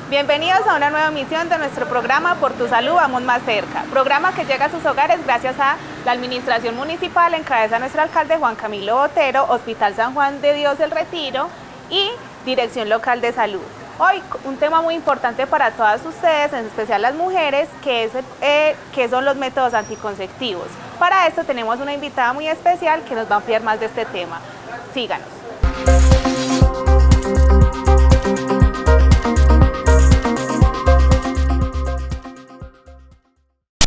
Bienvenidos a una nueva emisión de nuestro programa Por tu Salud Vamos Más Cerca, programa que llega a sus hogares gracias a la Administración Municipal en cabeza de nuestro alcalde Juan Camilo Botero, Hospital San Juan de Dios del Retiro y Dirección Local de Salud. Hoy un tema muy importante para todas ustedes, en especial las mujeres, que son los métodos anticonceptivos. Para esto tenemos una invitada muy especial que nos va a ampliar más de este tema. Síganos.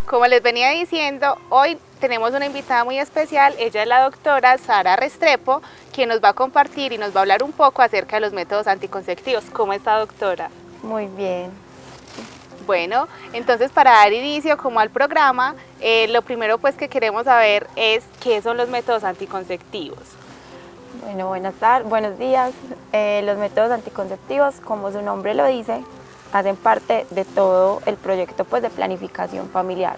Como les venía diciendo, hoy tenemos una invitada muy especial. Ella es la doctora Sara Restrepo, quien nos va a compartir y nos va a hablar un poco acerca de los métodos anticonceptivos. ¿Cómo está, doctora? Muy bien. Bueno, entonces para dar inicio como al programa, lo primero pues que queremos saber es qué son los métodos anticonceptivos. Bueno, buenos días. Los métodos anticonceptivos, como su nombre lo dice, hacen parte de todo el proyecto pues, de planificación familiar.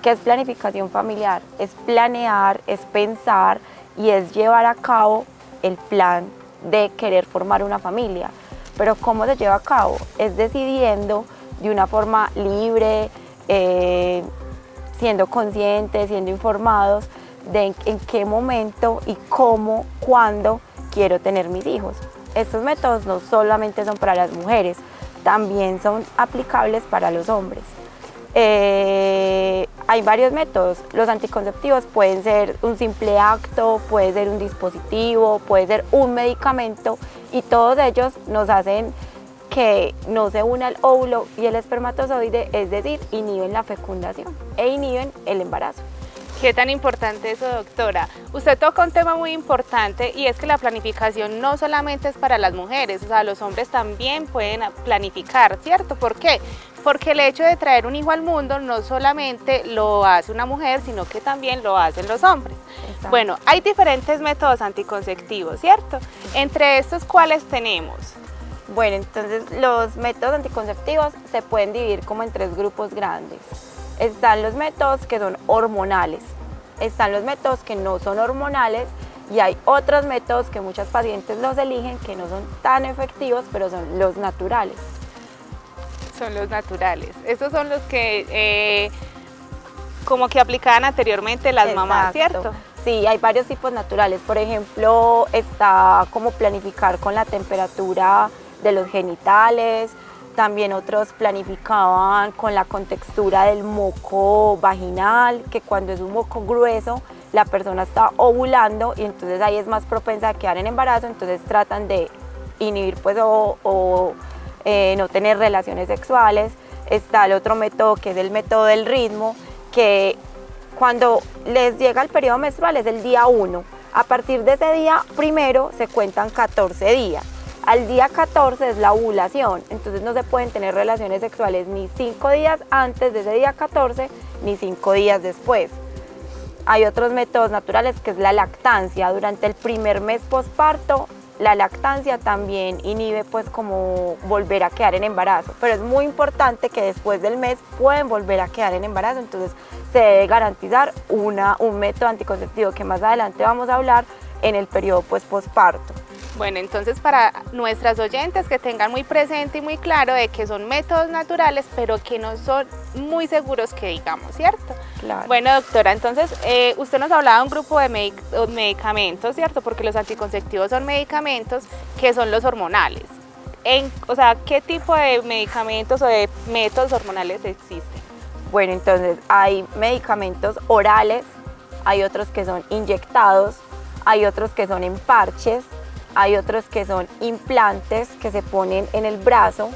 ¿Qué es planificación familiar? Es planear, es pensar y es llevar a cabo el plan de querer formar una familia. Pero ¿cómo se lleva a cabo? Es decidiendo de una forma libre, siendo conscientes, siendo informados de en qué momento y cómo, cuándo quiero tener mis hijos. Estos métodos no solamente son para las mujeres, también son aplicables para los hombres. Hay varios métodos. Los anticonceptivos pueden ser un simple acto, puede ser un dispositivo, puede ser un medicamento y todos ellos nos hacen que no se una el óvulo y el espermatozoide, es decir, inhiben la fecundación e inhiben el embarazo. ¿Qué tan importante eso, doctora? Usted toca un tema muy importante y es que la planificación no solamente es para las mujeres, o sea, los hombres también pueden planificar, ¿cierto? ¿Por qué? Porque el hecho de traer un hijo al mundo no solamente lo hace una mujer, sino que también lo hacen los hombres. Exacto. Bueno, hay diferentes métodos anticonceptivos, ¿cierto? Entre estos, ¿cuáles tenemos? Bueno, entonces los métodos anticonceptivos se pueden dividir como en tres grupos grandes. Están los métodos que son hormonales, están los métodos que no son hormonales y hay otros métodos que muchas pacientes los eligen que no son tan efectivos, pero son los naturales. Son los naturales. Estos son los que como que aplicaban anteriormente las mamás, ¿cierto? Sí, hay varios tipos naturales. Por ejemplo, está como planificar con la temperatura de los genitales. También otros planificaban con la contextura del moco vaginal, que cuando es un moco grueso, la persona está ovulando y entonces ahí es más propensa a quedar en embarazo, entonces tratan de inhibir pues, no tener relaciones sexuales. Está el otro método que es el método del ritmo, que cuando les llega el periodo menstrual es el día 1. A partir de ese día primero se cuentan 14 días. Al día 14 es la ovulación, entonces no se pueden tener relaciones sexuales ni 5 días antes de ese día 14 ni 5 días después. Hay otros métodos naturales que es la lactancia. Durante el primer mes posparto, la lactancia también inhibe pues como volver a quedar en embarazo, pero es muy importante que después del mes pueden volver a quedar en embarazo, entonces se debe garantizar un método anticonceptivo que más adelante vamos a hablar en el periodo pues posparto. Bueno, entonces para nuestras oyentes que tengan muy presente y muy claro de que son métodos naturales, pero que no son muy seguros que digamos, ¿cierto? Claro. Bueno, doctora, entonces usted nos hablaba de un grupo de medicamentos, ¿cierto? Porque los anticonceptivos son medicamentos que son los hormonales. O sea, ¿qué tipo de medicamentos o de métodos hormonales existen? Bueno, entonces hay medicamentos orales, hay otros que son inyectados, hay otros que son en parches, hay otros que son implantes que se ponen en el brazo,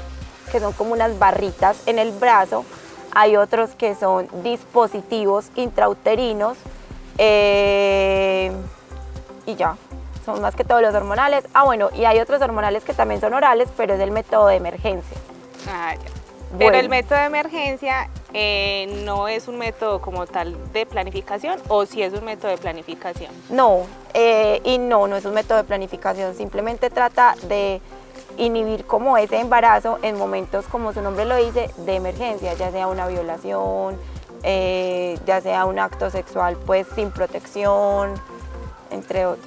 que son como unas barritas en el brazo, hay otros que son dispositivos intrauterinos y ya, son más que todos los hormonales. Ah, bueno, y hay otros hormonales que también son orales, pero es el método de emergencia. Ah, ya. Bueno. Pero el método de emergencia no es un método como tal de planificación, o si es un método de planificación. No, no es un método de planificación, simplemente trata de inhibir como ese embarazo en momentos, como su nombre lo dice, de emergencia, ya sea una violación, ya sea un acto sexual pues sin protección, entre otros.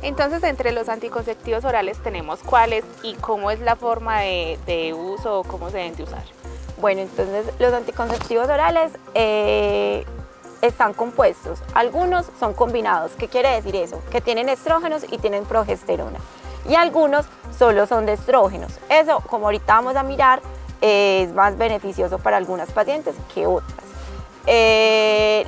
Entonces, entre los anticonceptivos orales tenemos cuáles y cómo es la forma de uso o cómo se deben de usar. Bueno, entonces los anticonceptivos orales están compuestos, algunos son combinados. ¿Qué quiere decir eso? Que tienen estrógenos y tienen progesterona, y algunos solo son de estrógenos. Eso, como ahorita vamos a mirar, es más beneficioso para algunas pacientes que otras.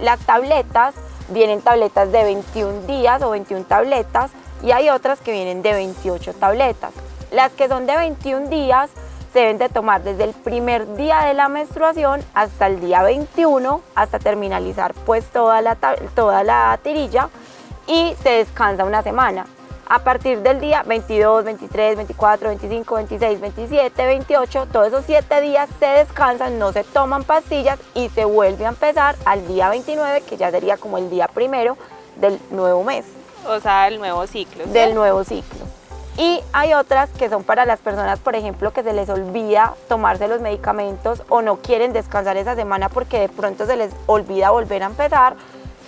Las tabletas, vienen tabletas de 21 días o 21 tabletas, y hay otras que vienen de 28 tabletas. Las que son de 21 días se deben de tomar desde el primer día de la menstruación hasta el día 21, hasta terminalizar pues toda la tirilla, y se descansa una semana. A partir del día 22, 23, 24, 25, 26, 27, 28, todos esos 7 días se descansan, no se toman pastillas y se vuelve a empezar al día 29, que ya sería como el día primero del nuevo mes. O sea, el nuevo ciclo. ¿Sí? Del nuevo ciclo. Y hay otras que son para las personas, por ejemplo, que se les olvida tomarse los medicamentos o no quieren descansar esa semana porque de pronto se les olvida volver a empezar.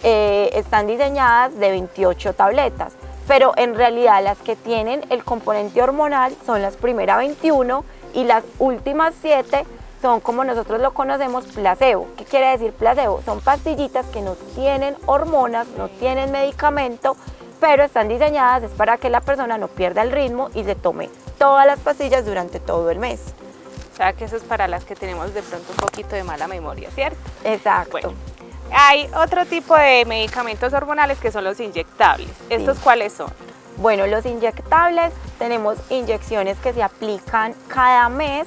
Están diseñadas de 28 tabletas, pero en realidad las que tienen el componente hormonal son las primeras 21 y las últimas 7 son, como nosotros lo conocemos, placebo. ¿Qué quiere decir placebo? Son pastillitas que no tienen hormonas, no tienen medicamento, pero están diseñadas es para que la persona no pierda el ritmo y se tome todas las pastillas durante todo el mes. O sea, que eso es para las que tenemos de pronto un poquito de mala memoria, ¿cierto? Exacto. Bueno, hay otro tipo de medicamentos hormonales que son los inyectables. ¿Estos cuáles son? Bueno, los inyectables, tenemos inyecciones que se aplican cada mes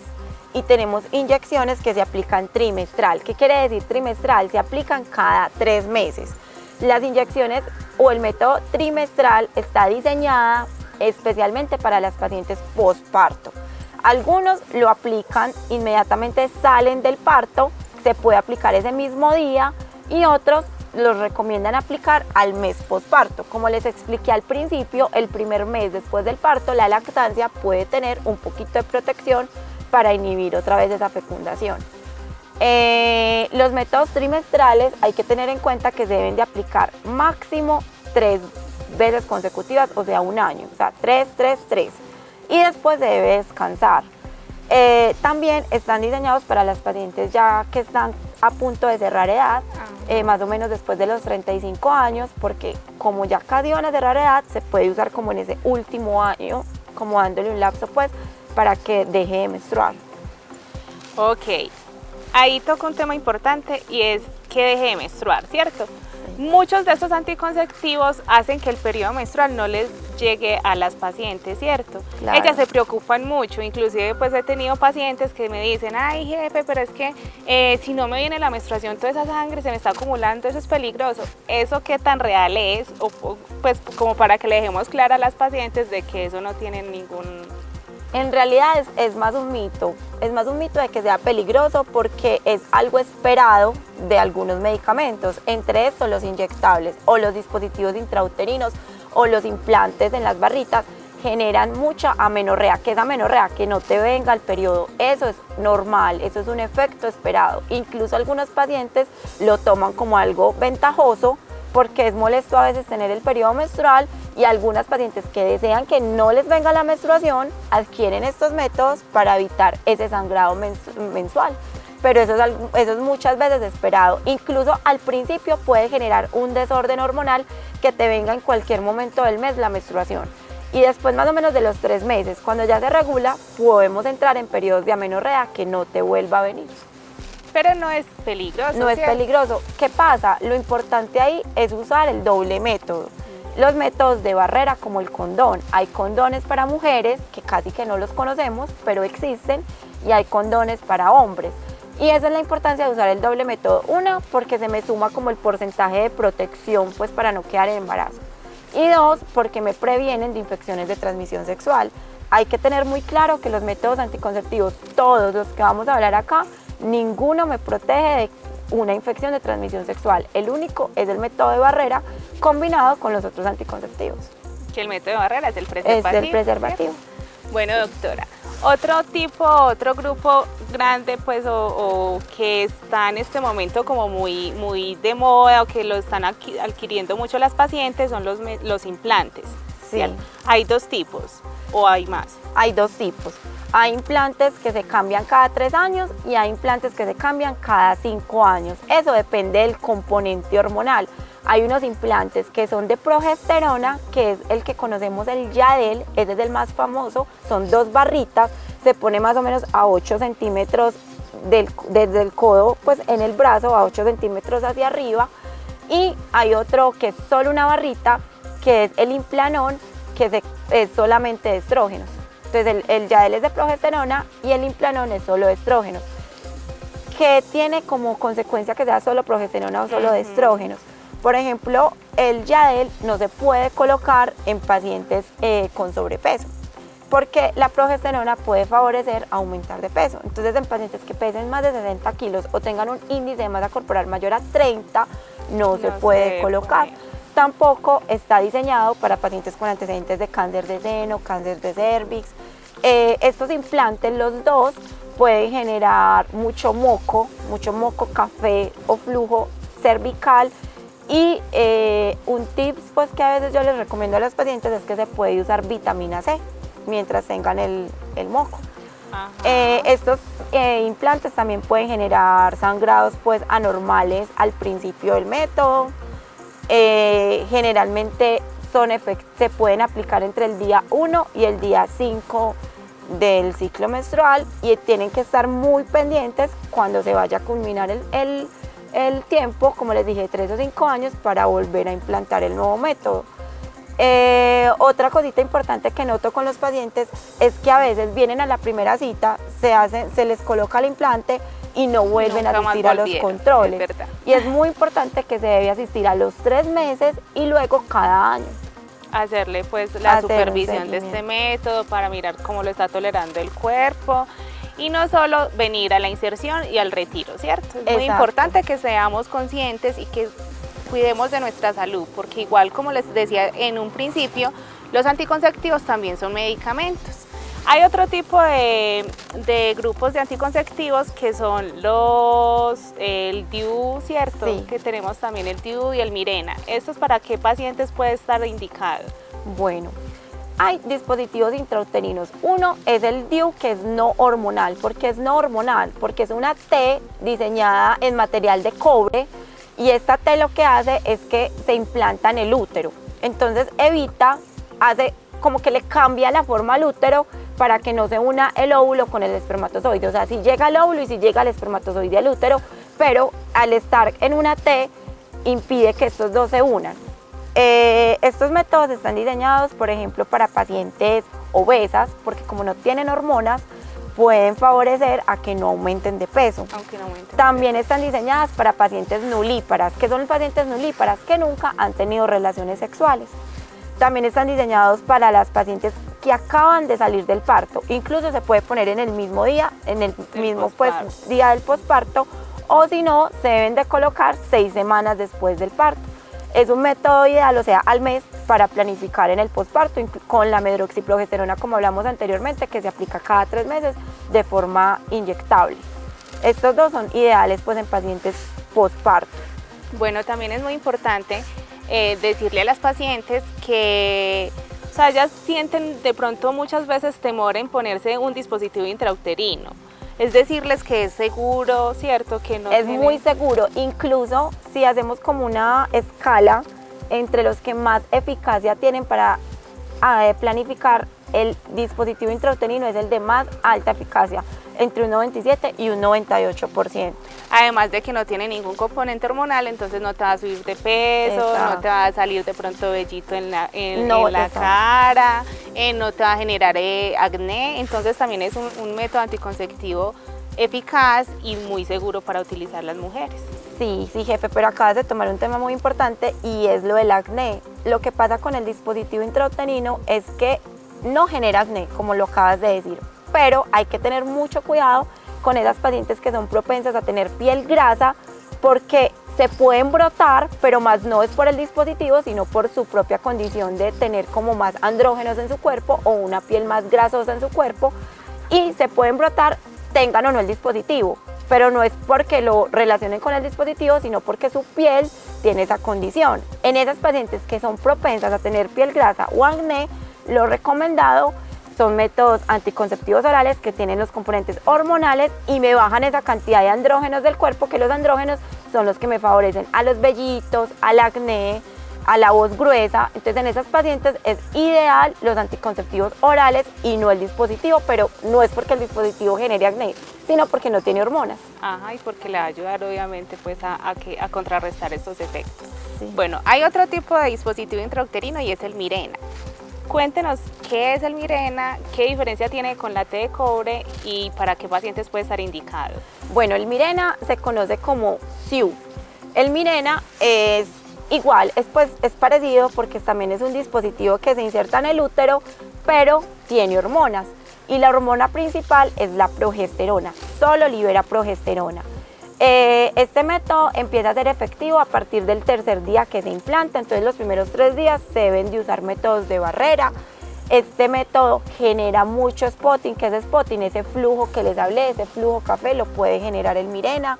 y tenemos inyecciones que se aplican trimestral. ¿Qué quiere decir trimestral? Se aplican cada 3 meses. Las inyecciones o el método trimestral está diseñada especialmente para las pacientes postparto. Algunos lo aplican inmediatamente salen del parto, se puede aplicar ese mismo día, y otros los recomiendan aplicar al mes postparto. Como les expliqué al principio, el primer mes después del parto, la lactancia puede tener un poquito de protección para inhibir otra vez esa fecundación. Los métodos trimestrales hay que tener en cuenta que se deben de aplicar máximo 3 veces consecutivas, o sea, un año, o sea, 3, 3, 3, y después se debe descansar. También están diseñados para las pacientes ya que están a punto de cerrar edad, más o menos después de los 35 años, porque como ya casi van a cerrar edad, se puede usar como en ese último año, como dándole un lapso pues para que deje de menstruar. Ok, ahí toca un tema importante y es que deje de menstruar, ¿cierto? Muchos de estos anticonceptivos hacen que el periodo menstrual no les llegue a las pacientes, ¿cierto? Claro. Ellas se preocupan mucho, inclusive pues he tenido pacientes que me dicen, ay jefe, pero es que si no me viene la menstruación, toda esa sangre se me está acumulando, eso es peligroso. ¿Eso qué tan real es? O pues como para que le dejemos claro a las pacientes de que eso no tiene ningún... En realidad es más un mito de que sea peligroso porque es algo esperado de algunos medicamentos, entre estos los inyectables o los dispositivos intrauterinos o los implantes en las barritas generan mucha amenorrea. ¿Qué es amenorrea? Que no te venga el periodo. Eso es normal, eso es un efecto esperado. Incluso algunos pacientes lo toman como algo ventajoso porque es molesto a veces tener el periodo menstrual, y algunas pacientes que desean que no les venga la menstruación adquieren estos métodos para evitar ese sangrado mensual. Pero eso es muchas veces esperado. Incluso al principio puede generar un desorden hormonal que te venga en cualquier momento del mes la menstruación. Y después más o menos de los 3 meses, cuando ya se regula, podemos entrar en periodos de amenorrea que no te vuelva a venir. Pero no es peligroso. No es ¿cierto? peligroso. ¿Qué pasa? Lo importante ahí es usar el doble método. Los métodos de barrera como el condón. Hay condones para mujeres, que casi que no los conocemos, pero existen, y hay condones para hombres. Y esa es la importancia de usar el doble método. Una, porque se me suma como el porcentaje de protección, pues para no quedar en embarazo. Y dos, porque me previenen de infecciones de transmisión sexual. Hay que tener muy claro que los métodos anticonceptivos, todos los que vamos a hablar acá, ninguno me protege de una infección de transmisión sexual. El único es el método de barrera combinado con los otros anticonceptivos. Que el método de barrera es el preservativo. Es el preservativo. ¿Cierto? Bueno, doctora, otro grupo grande, pues, o que está en este momento como muy de moda, o que lo están adquiriendo mucho las pacientes, son los implantes. Sí. ¿Cierto? Hay dos tipos, o hay más. Hay dos tipos. Hay implantes que se cambian cada 3 años y hay implantes que se cambian cada 5 años. Eso depende del componente hormonal. Hay unos implantes que son de progesterona, que es el que conocemos, el Yadel, ese es el más famoso, son 2 barritas, se pone más o menos a 8 centímetros desde el codo, pues en el brazo, a 8 centímetros hacia arriba. Y hay otro que es solo una barrita, que es el Implanón, que es solamente de estrógenos. Entonces el Yadel es de progesterona y el Implanón es solo de estrógenos. ¿Qué tiene como consecuencia que sea solo progesterona o solo de estrógenos? Por ejemplo, el Yadel no se puede colocar en pacientes con sobrepeso, porque la progesterona puede favorecer aumentar de peso. Entonces, en pacientes que pesen más de 60 kilos o tengan un índice de masa corporal mayor a 30, no se puede colocar. Tampoco está diseñado para pacientes con antecedentes de cáncer de seno, cáncer de cervix. Estos implantes, los dos, pueden generar mucho moco café o flujo cervical. Y un tips, pues, que a veces yo les recomiendo a los pacientes es que se puede usar vitamina C mientras tengan el moco. Estos implantes también pueden generar sangrados, pues, anormales al principio del método. Generalmente se pueden aplicar entre el día 1 y el día 5 del ciclo menstrual, y tienen que estar muy pendientes cuando se vaya a culminar el tiempo, como les dije, 3 o 5 años, para volver a implantar el nuevo método. Otra cosita importante que noto con los pacientes es que a veces vienen a la primera cita, se les coloca el implante y no vuelven a asistir a los controles. Y es muy importante que se debe asistir a los 3 meses y luego cada año. Hacerle, pues, la supervisión de este método para mirar cómo lo está tolerando el cuerpo. Y no solo venir a la inserción y al retiro, ¿cierto? Es muy importante que seamos conscientes y que cuidemos de nuestra salud, porque igual, como les decía en un principio, los anticonceptivos también son medicamentos. Hay otro tipo de grupos de anticonceptivos que son el DIU, ¿cierto? Sí. Que tenemos también el DIU y el Mirena. ¿Estos para qué pacientes puede estar indicado? Bueno, hay dispositivos intrauterinos. Uno es el DIU, que es no hormonal. ¿Por qué es no hormonal? Porque es una T diseñada en material de cobre, y esta T lo que hace es que se implanta en el útero. Entonces hace como que le cambia la forma al útero para que no se una el óvulo con el espermatozoide. O sea, si llega el óvulo y si llega el espermatozoide al útero, pero al estar en una T impide que estos dos se unan. Estos métodos están diseñados, por ejemplo, para pacientes obesas, porque como no tienen hormonas, pueden favorecer a que no aumenten de peso. También están diseñadas para pacientes nulíparas. ¿Qué son los pacientes nulíparas? Que nunca han tenido relaciones sexuales. También están diseñados para las pacientes que acaban de salir del parto. Incluso se puede poner en el mismo día, día del posparto, o si no, se deben de colocar 6 semanas después del parto. Es un método ideal, o sea, al mes, para planificar en el posparto, con la medroxiprogesterona, como hablamos anteriormente, que se aplica cada 3 meses de forma inyectable. Estos dos son ideales, pues, en pacientes posparto. Bueno, también es muy importante decirle a las pacientes que, o sea, ellas sienten de pronto muchas veces temor en ponerse un dispositivo intrauterino. Es decirles que es seguro, ¿cierto? Que no es muy seguro, incluso si hacemos como una escala entre los que más eficacia tienen para planificar, el dispositivo intrauterino es el de más alta eficacia. entre un 97 y un 98%. Además de que no tiene ningún componente hormonal, entonces no te va a subir de peso, Exacto. no te va a salir de pronto vellito en la No, en la cara, no te va a generar acné, entonces también es un método anticonceptivo eficaz y muy seguro para utilizar las mujeres. Sí, sí, jefe, pero acabas de tomar un tema muy importante y es lo del acné. Lo que pasa con el dispositivo intrauterino es que no genera acné, como lo acabas de decir, pero hay que tener mucho cuidado con esas pacientes que son propensas a tener piel grasa porque se pueden brotar, pero más no es por el dispositivo, sino por su propia condición de tener como más andrógenos en su cuerpo o una piel más grasosa en su cuerpo y se pueden brotar, tengan o no el dispositivo, pero no es porque lo relacionen con el dispositivo, sino porque su piel tiene esa condición. En esas pacientes que son propensas a tener piel grasa o acné, lo recomendado son métodos anticonceptivos orales que tienen los componentes hormonales y me bajan esa cantidad de andrógenos del cuerpo, que los andrógenos son los que me favorecen a los vellitos, al acné, a la voz gruesa. Entonces en esas pacientes es ideal los anticonceptivos orales y no el dispositivo, pero no es porque el dispositivo genere acné, sino porque no tiene hormonas. Ajá, y porque le va a ayudar obviamente pues a contrarrestar estos efectos. Sí. Bueno, hay otro tipo de dispositivo intrauterino y es el Mirena. Cuéntenos qué es el Mirena, qué diferencia tiene con la T de cobre y para qué pacientes puede estar indicado. Bueno, el Mirena se conoce como SIU. El Mirena es igual, es parecido porque también es un dispositivo que se inserta en el útero, pero tiene hormonas. Y la hormona principal es la progesterona, solo libera progesterona. Este método empieza a ser efectivo a partir del tercer día que se implanta, entonces los primeros 3 días se deben de usar métodos de barrera. Este método genera mucho spotting, que es spotting, ese flujo que les hablé, ese flujo café lo puede generar el Mirena.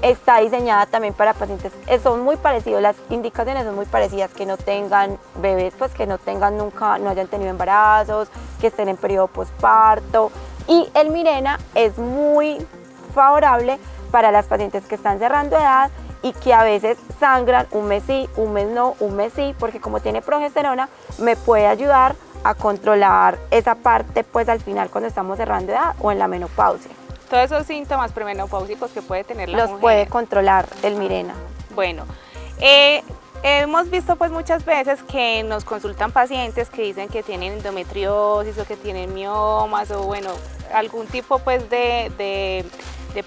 Está diseñada también para pacientes, son muy parecidos, las indicaciones son muy parecidas, que no tengan bebés, pues que no tengan nunca, no hayan tenido embarazos, que estén en periodo posparto. Y el Mirena es muy favorable para las pacientes que están cerrando edad y que a veces sangran un mes sí, un mes no, un mes sí, porque como tiene progesterona me puede ayudar a controlar esa parte pues al final cuando estamos cerrando edad o en la menopausia. Todos esos síntomas premenopáusicos que puede tener la Los mujer. puede controlar el Mirena. Bueno, hemos visto pues muchas veces que nos consultan pacientes que dicen que tienen endometriosis o que tienen miomas o bueno, algún tipo pues de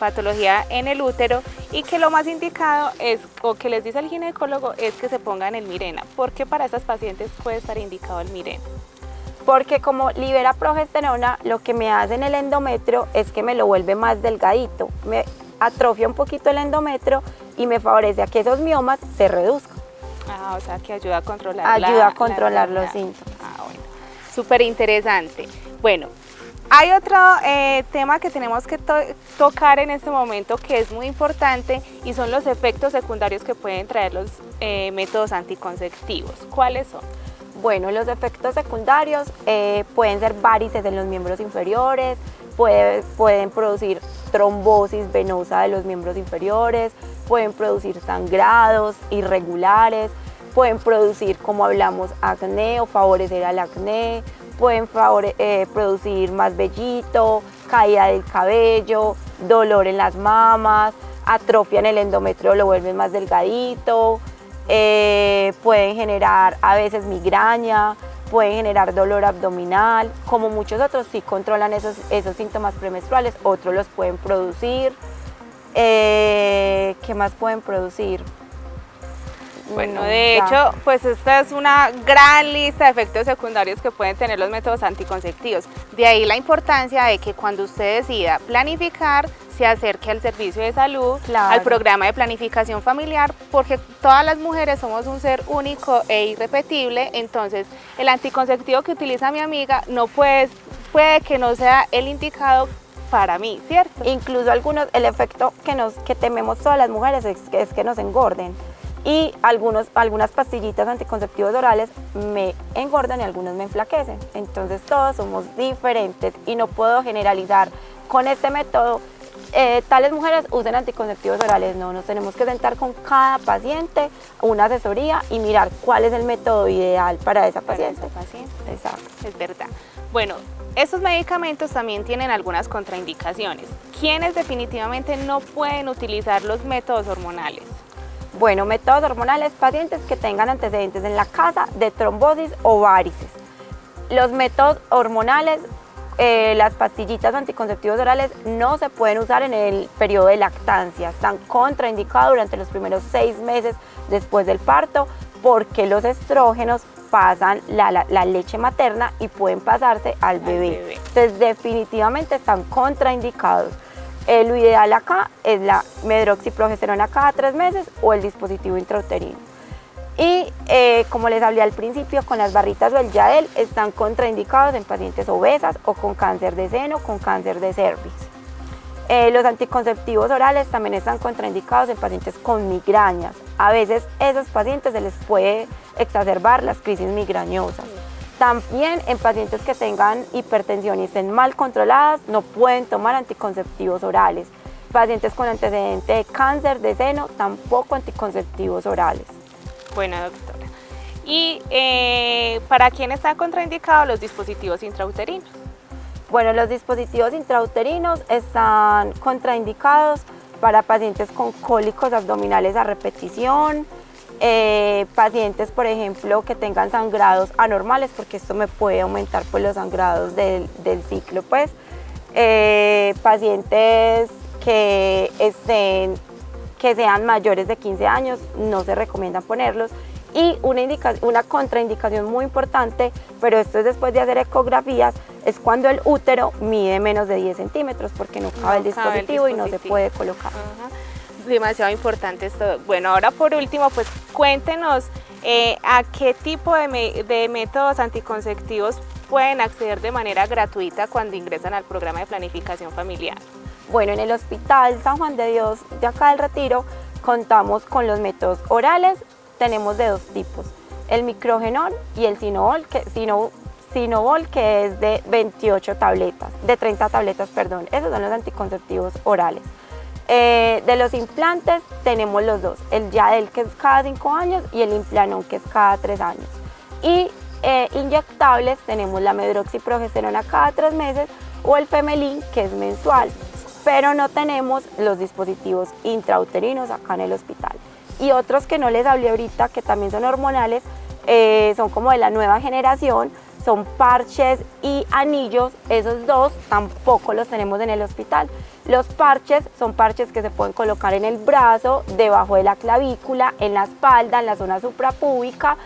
patología en el útero y que lo más indicado es, o que les dice el ginecólogo, es que se pongan el Mirena. ¿Por qué para estas pacientes puede estar indicado el Mirena? Porque como libera progesterona, lo que me hace en el endometrio es que me lo vuelve más delgadito, me atrofia un poquito el endometrio y me favorece a que esos miomas se reduzcan. Ah, o sea que ayuda a controlar Ayuda a controlar los síntomas. Ah, bueno, súper interesante. Bueno, hay otro tema que tenemos que tocar en este momento que es muy importante y son los efectos secundarios que pueden traer los métodos anticonceptivos. ¿Cuáles son? Bueno, los efectos secundarios pueden ser varices en los miembros inferiores, pueden producir trombosis venosa de los miembros inferiores, pueden producir sangrados irregulares, pueden producir, como hablamos, acné o favorecer al acné, pueden producir más vellito, caída del cabello, dolor en las mamas, atrofian el endometrio, lo vuelven más delgadito, pueden generar a veces migraña, pueden generar dolor abdominal, como muchos otros sí controlan esos síntomas premenstruales, otros los pueden producir. ¿Qué más pueden producir? Bueno, de hecho, pues esta es una gran lista de efectos secundarios que pueden tener los métodos anticonceptivos. De ahí la importancia de que cuando usted decida planificar, se acerque al servicio de salud, Claro. al programa de planificación familiar, porque todas las mujeres somos un ser único e irrepetible, entonces el anticonceptivo que utiliza mi amiga no puede que no sea el indicado para mí, ¿cierto? Incluso el efecto que tememos todas las mujeres es que nos engorden. Y algunas pastillitas anticonceptivos orales me engordan y algunas me enflaquecen. Entonces todos somos diferentes y no puedo generalizar con este método. Tales mujeres usen anticonceptivos orales, no, nos tenemos que sentar con cada paciente, una asesoría y mirar cuál es el método ideal para esa paciente. Para esa paciente. Exacto. Es verdad. Bueno, Estos medicamentos también tienen algunas contraindicaciones. ¿Quiénes definitivamente no pueden utilizar los métodos hormonales? Bueno, métodos hormonales, pacientes que tengan antecedentes en la casa de trombosis o varices. Los métodos hormonales, las pastillitas anticonceptivos orales no se pueden usar en el periodo de lactancia, están contraindicados durante los primeros 6 meses después del parto porque los estrógenos pasan la leche materna y pueden pasarse al bebé. Entonces definitivamente están contraindicados. Lo ideal acá es la medroxiprogesterona cada 3 meses o el dispositivo intrauterino. Y como les hablé al principio, con las barritas o el Yadel están contraindicados en pacientes obesas o con cáncer de seno, con cáncer de cervix. Los anticonceptivos orales también están contraindicados en pacientes con migrañas. A veces a esos pacientes se les puede exacerbar las crisis migrañosas. También en pacientes que tengan hipertensión y estén mal controladas no pueden tomar anticonceptivos orales. Pacientes con antecedente de cáncer de seno tampoco anticonceptivos orales. Bueno, doctora. ¿Y para quién están contraindicados los dispositivos intrauterinos? Bueno, los dispositivos intrauterinos están contraindicados para pacientes con cólicos abdominales a repetición, pacientes, por ejemplo, que tengan sangrados anormales, porque esto me puede aumentar pues, los sangrados del ciclo, pues. Pacientes que sean mayores de 15 años, no se recomiendan ponerlos. Y una contraindicación muy importante, pero esto es después de hacer ecografías, es cuando el útero mide menos de 10 centímetros, porque no cabe el dispositivo y no se puede colocar. Demasiado importante esto. Bueno, ahora por último, pues cuéntenos a qué tipo de métodos anticonceptivos pueden acceder de manera gratuita cuando ingresan al programa de planificación familiar. Bueno, en el Hospital San Juan de Dios de acá del Retiro contamos con los métodos orales, tenemos de 2 tipos, el microgenol y el Sinovol, que es de 28 tabletas, de 30 tabletas, perdón, esos son los anticonceptivos orales. De los implantes tenemos los 2, el Yadel que es cada 5 años y el Implanon que es cada 3 años. Y inyectables tenemos la medroxiprogesterona cada 3 meses o el Femelin que es mensual, pero no tenemos los dispositivos intrauterinos acá en el hospital. Y otros que no les hablé ahorita, que también son hormonales, son como de la nueva generación, son parches y anillos, esos 2 tampoco los tenemos en el hospital. Los parches son parches que se pueden colocar en el brazo, debajo de la clavícula, en la espalda, en la zona suprapúbica,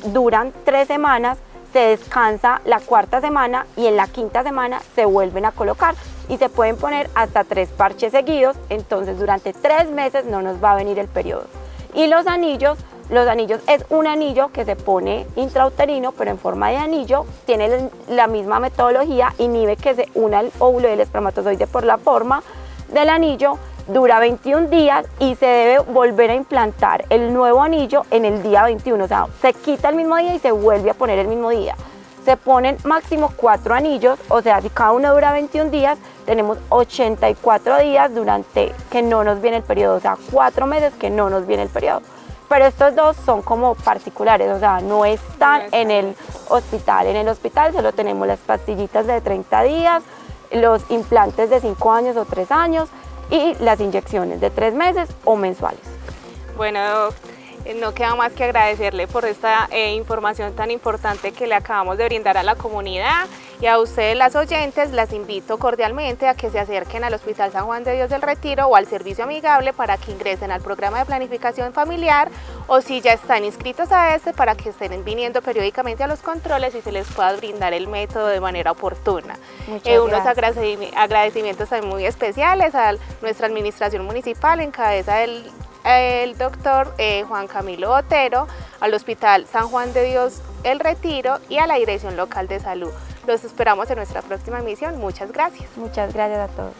duran 3 semanas, se descansa la 4ª semana y en la 5ª semana se vuelven a colocar y se pueden poner hasta 3 parches seguidos, entonces durante 3 meses no nos va a venir el periodo. Y los anillos es un anillo que se pone intrauterino, pero en forma de anillo, tiene la misma metodología, inhibe que se una el óvulo y el espermatozoide por la forma del anillo, dura 21 días y se debe volver a implantar el nuevo anillo en el día 21, o sea, se quita el mismo día y se vuelve a poner el mismo día. Se ponen máximo 4 anillos, o sea, si cada uno dura 21 días, tenemos 84 días durante que no nos viene el periodo, o sea, 4 meses que no nos viene el periodo. Pero estos 2 son como particulares, o sea, no están en el hospital. En el hospital solo tenemos las pastillitas de 30 días, los implantes de 5 años o 3 años y las inyecciones de 3 meses o mensuales. Bueno, no queda más que agradecerle por esta información tan importante que le acabamos de brindar a la comunidad, y a ustedes las oyentes las invito cordialmente a que se acerquen al Hospital San Juan de Dios del Retiro o al servicio amigable para que ingresen al programa de planificación familiar, o si ya están inscritos a este, para que estén viniendo periódicamente a los controles y se les pueda brindar el método de manera oportuna. Unos agradecimientos también muy especiales a nuestra administración municipal en cabeza del doctor Juan Camilo Otero, al Hospital San Juan de Dios El Retiro y a la Dirección Local de Salud. Los esperamos en nuestra próxima emisión. Muchas gracias. Muchas gracias a todos.